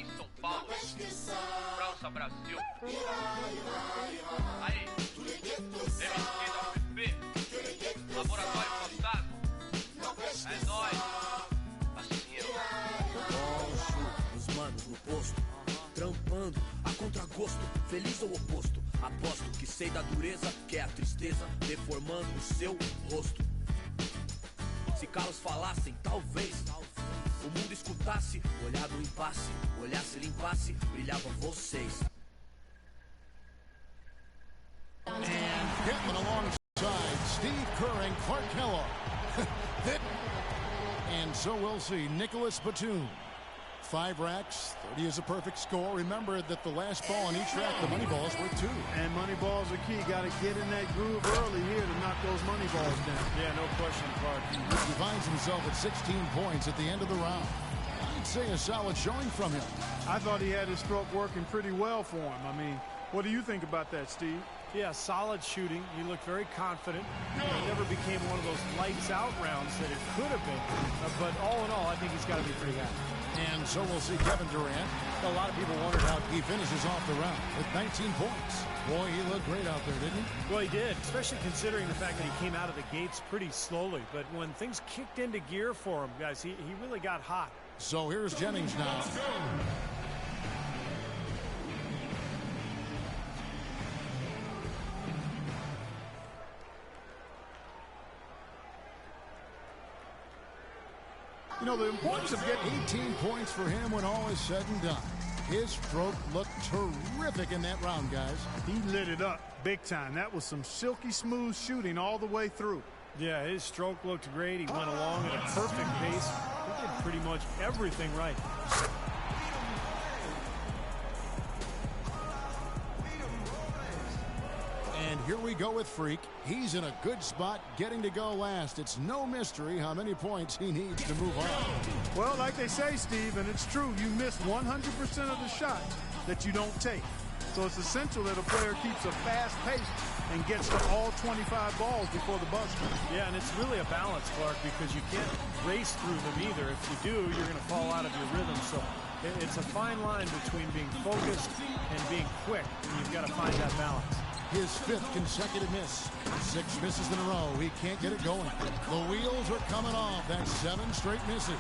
em São Paulo, França, Brasil. Aí, MSQ da UFP, Laboratório Fantasma. É nóis. Assim, os manos no posto, trampando a contragosto, feliz ou oposto. Aposto que sei da dureza, que é a tristeza deformando o seu rosto. Se calos falassem, talvez o mundo escutasse, olhar do impasse, olhasse, limpasse, brilhavam vocês. And getting alongside Steve Kerr and Clark Kellogg. And so we'll see Nicholas Batum. 5 racks, 30 is a perfect score. Remember that the last ball on each rack, the money ball is worth 2. And money balls are key. Got to get in that groove early here to knock those money balls down. Yeah, no question, Clark. He finds himself at 16 points at the end of the round. I'd say a solid showing from him. I thought he had his stroke working pretty well for him. I mean, what do you think about that, Steve? Yeah, solid shooting. He looked very confident. It never became one of those lights-out rounds that it could have been. But all in all, I think he's got to be pretty happy. And so we'll see Kevin Durant. A lot of people wondered how he finishes off the round with 19 points. Boy, he looked great out there, didn't he? Well, he did, especially considering the fact that he came out of the gates pretty slowly. But when things kicked into gear for him, guys, he really got hot. So here's Jennings now. You know, the importance of getting 18 points for him when all is said and done. His stroke looked terrific in that round, guys. He lit it up big time. That was some silky smooth shooting all the way through. Yeah, his stroke looked great. He went along at a perfect pace. He did pretty much everything right. And here we go with Freak. He's in a good spot, getting to go last. It's no mystery how many points he needs to move on. Well, like they say, Steve, and it's true, you miss 100% of the shots that you don't take. So it's essential that a player keeps a fast pace and gets to all 25 balls before the buzzer. Yeah, and it's really a balance, Clark, because you can't race through them either. If you do, you're going to fall out of your rhythm. So it's a fine line between being focused and being quick, and you've got to find that balance. His 5th consecutive miss. 6 misses in a row. He can't get it going. The wheels are coming off. That's 7 straight misses.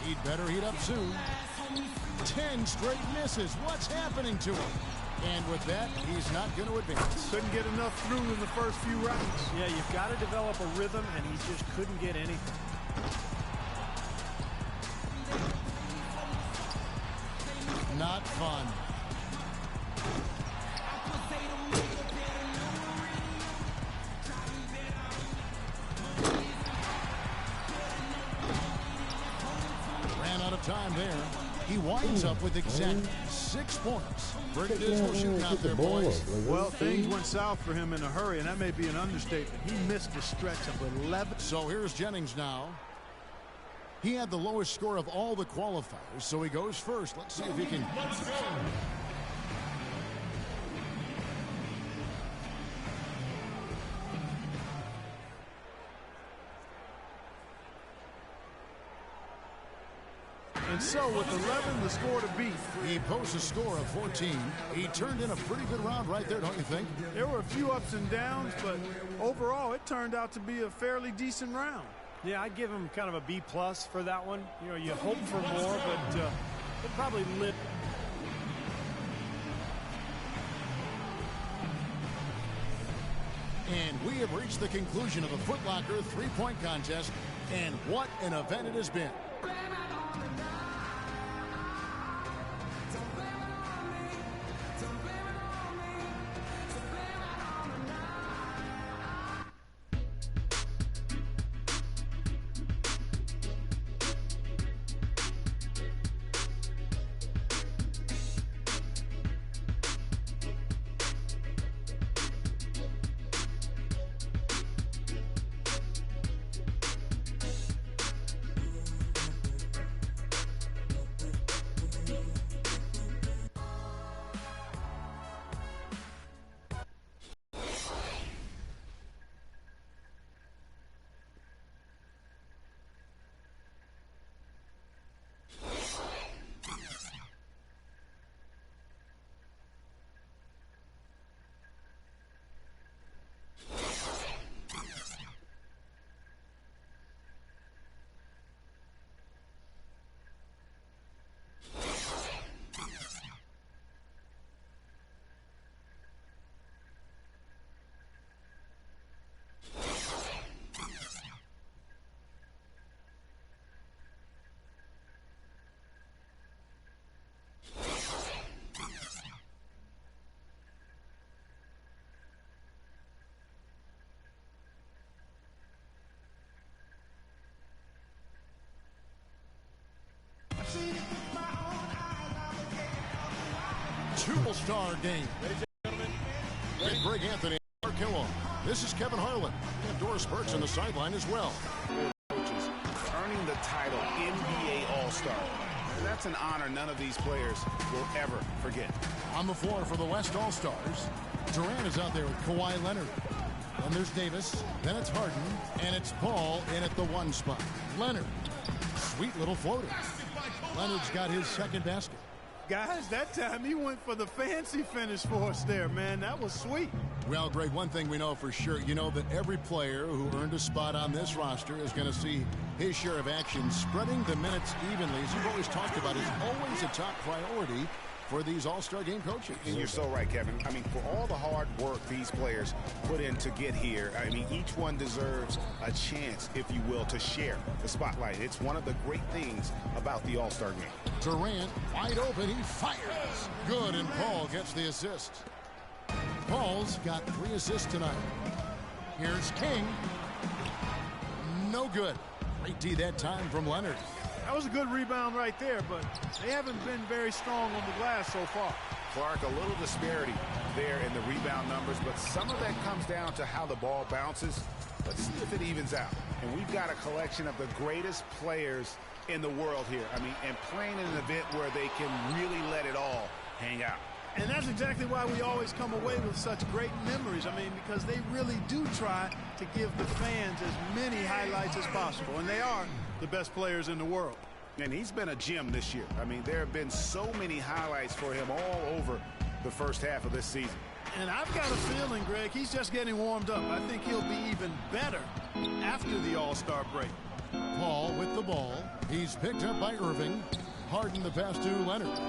He'd better heat up soon. 10 straight misses. What's happening to him? And with that, he's not going to advance. Couldn't get enough through in the first few rounds. Yeah, you've got to develop a rhythm, and he just couldn't get anything. Not fun. Ran out of time there. He winds up with exact 6 points. Where it is, we're shooting out there, boys. Well, things went south for him in a hurry, and that may be an understatement. He missed a stretch of 11. So here's Jennings now. He had the lowest score of all the qualifiers, so he goes first. Let's see if he can. And so with 11, the score to beat. He posts a score of 14. He turned in a pretty good round right there, don't you think? There were a few ups and downs, but overall it turned out to be a fairly decent round. Yeah, I'd give him kind of a B+ for that one. You know, you hope for more, but it probably lit. And we have reached the conclusion of the Foot Locker three-point contest, and what an event it has been. two All-Star game. With Greg Anthony and Mark Hill. This is Kevin Harlan. And Doris Burks on the sideline as well. Coaches earning the title NBA All-Star. And that's an honor none of these players will ever forget. On the floor for the West All-Stars, Durant is out there with Kawhi Leonard. Then there's Davis, then it's Harden, and it's Paul in at the 1 spot. Leonard, sweet little floater. Leonard's got his second basket. Guys, that time he went for the fancy finish for us there, man. That was sweet. Well, Greg, one thing we know for sure, you know that every player who earned a spot on this roster is going to see his share of action. Spreading the minutes evenly, as you've always talked about, is always a top priority for these All-Star game coaches. And you're so right, Kevin. I mean, for all the hard work these players put in to get here, I mean, each one deserves a chance, if you will, to share the spotlight. It's one of the great things about the All-Star game. Durant, wide open, he fires. Good, and Paul gets the assist. Paul's got 3 assists tonight. Here's King. No good. Great D that time from Leonard. That was a good rebound right there, but they haven't been very strong on the glass so far. Clark, a little disparity there in the rebound numbers, but some of that comes down to how the ball bounces. Let's see if it evens out. And we've got a collection of the greatest players in the world here. I mean, and playing in an event where they can really let it all hang out. And that's exactly why we always come away with such great memories. I mean, because they really do try to give the fans as many highlights as possible. And they are the best players in the world. And he's been a gem this year. I mean, there have been so many highlights for him all over the first half of this season. And I've got a feeling, Greg, he's just getting warmed up. I think he'll be even better after the All-Star break. Paul with the ball. He's picked up by Irving. Harden the pass to Leonard.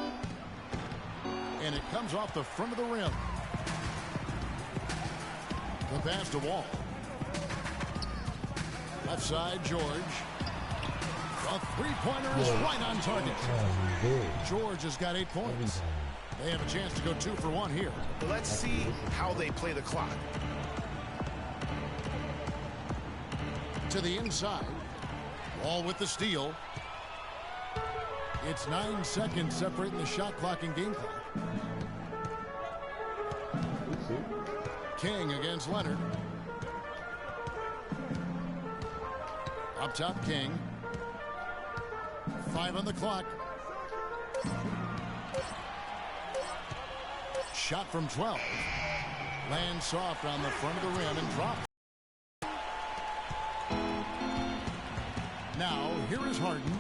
And it comes off the front of the rim. The pass to Wall. Left side, George. A three-pointer is right on target. George has got 8 points. They have a chance to go 2 for 1 here. Let's see how they play the clock. To the inside. Wall with the steal. It's 9 seconds separating the shot clock and game clock. King against Leonard. Up top, King. 5 on the clock. Shot from 12. Lands soft on the front of the rim and drops. Now, here is Harden.